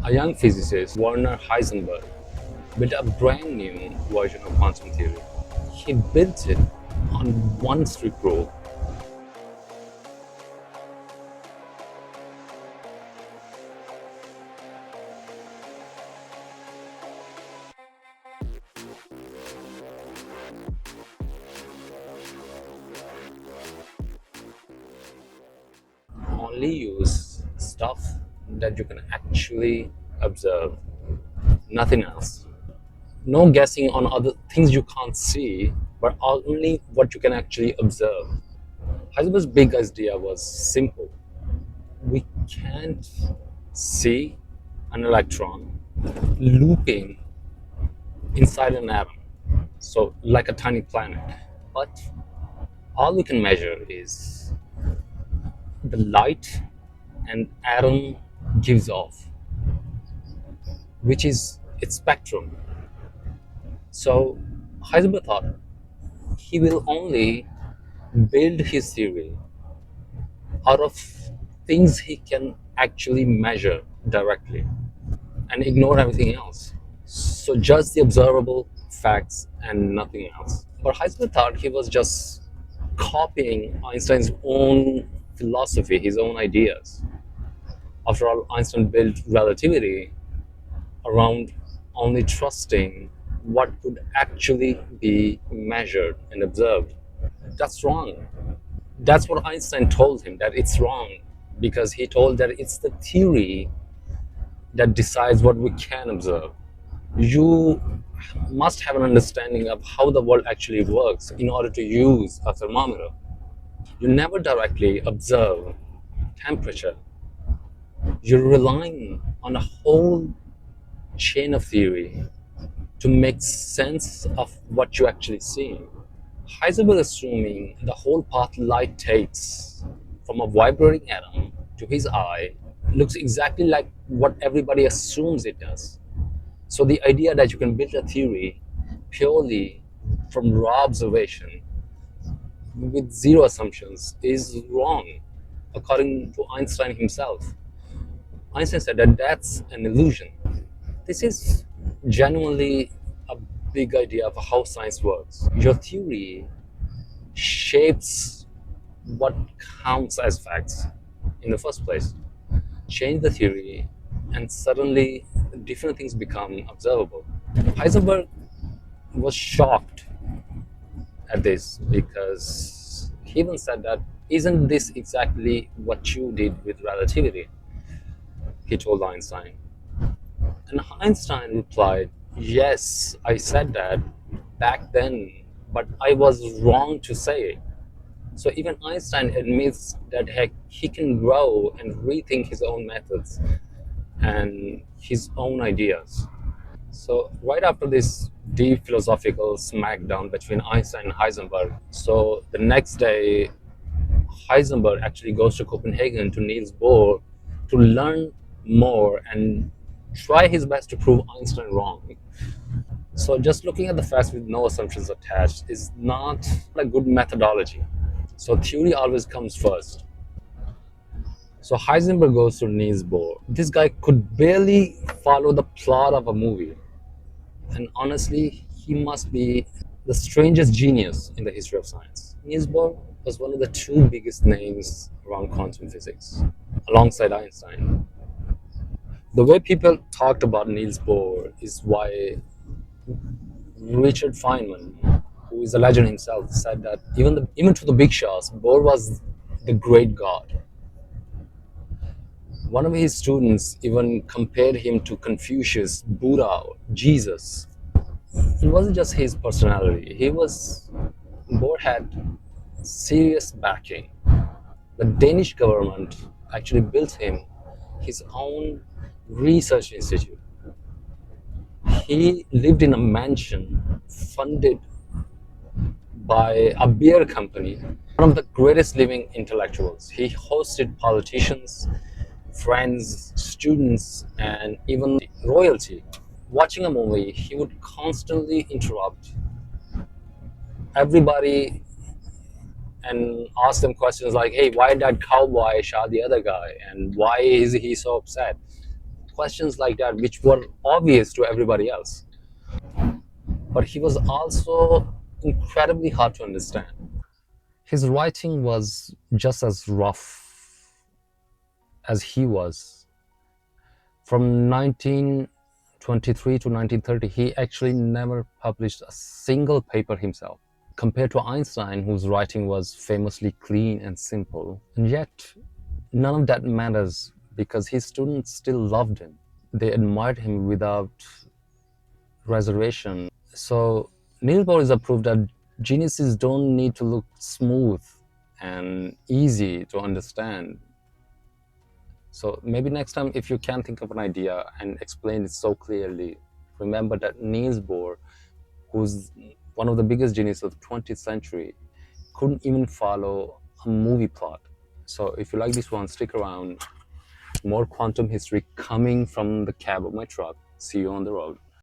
A young physicist, Werner Heisenberg, built a brand new version of quantum theory. He built it on one strict rule. Only use stuff that you can actually observe, nothing else. No guessing on other things you can't see, but only what you can actually observe. Heisenberg's big idea was simple. We can't see an electron looping inside an atom, so like a tiny planet. But all we can measure is the light an atom gives off, which is its spectrum. So Heisenberg thought he will only build his theory out of things he can actually measure directly and ignore everything else. So just the observable facts and nothing else. But Heisenberg thought he was just copying Einstein's own philosophy, his own ideas. After all, Einstein built relativity around only trusting what could actually be measured and observed. That's wrong. That's what Einstein told him, that it's wrong, because he told that it's the theory that decides what we can observe. You must have an understanding of how the world actually works in order to use a thermometer. You never directly observe temperature. You're relying on a whole chain of theory to make sense of what you actually see. Heisenberg assuming the whole path light takes from a vibrating atom to his eye looks exactly like what everybody assumes it does. So the idea that you can build a theory purely from raw observation with zero assumptions is wrong, according to Einstein himself. Einstein said that that's an illusion. This is genuinely a big idea of how science works. Your theory shapes what counts as facts in the first place. Change the theory, and suddenly different things become observable. Heisenberg was shocked at this because he even said that, isn't this exactly what you did with relativity? He told Einstein. And Einstein replied, yes, I said that back then, but I was wrong to say it. So even Einstein admits that heck, he can grow and rethink his own methods and his own ideas. So right after this deep philosophical smackdown between Einstein and Heisenberg, so the next day Heisenberg actually goes to Copenhagen to Niels Bohr to learn more and try his best to prove Einstein wrong. So just looking at the facts with no assumptions attached is not a good methodology. So theory always comes first. So Heisenberg goes to Niels Bohr. This guy could barely follow the plot of a movie. And honestly, he must be the strangest genius in the history of science. Niels Bohr was one of the two biggest names around quantum physics, alongside Einstein. The way people talked about Niels Bohr is why Richard Feynman, who is a legend himself, said that even to the big shots, Bohr was the great god. One of his students even compared him to Confucius, Buddha, Jesus. It wasn't just his personality. Bohr had serious backing. The Danish government actually built him his own research institute. He lived in a mansion funded by a beer company, one of the greatest living intellectuals. He hosted politicians, friends, students, and even royalty. Watching a movie, he would constantly interrupt everybody and ask them questions like, hey, why did that cowboy shot the other guy? And why is he so upset? questions like that, which were obvious to everybody else. But he was also incredibly hard to understand. His writing was just as rough as he was. From 1923 to 1930, he actually never published a single paper himself, compared to Einstein, whose writing was famously clean and simple. And yet, none of that matters because his students still loved him. They admired him without reservation. So, Niels Bohr is a proof that geniuses don't need to look smooth and easy to understand. So maybe next time, if you can think of an idea and explain it so clearly, remember that Niels Bohr, who's one of the biggest geniuses of the 20th century, couldn't even follow a movie plot. So if you like this one, stick around. More quantum history coming from the cab of my truck. See you on the road.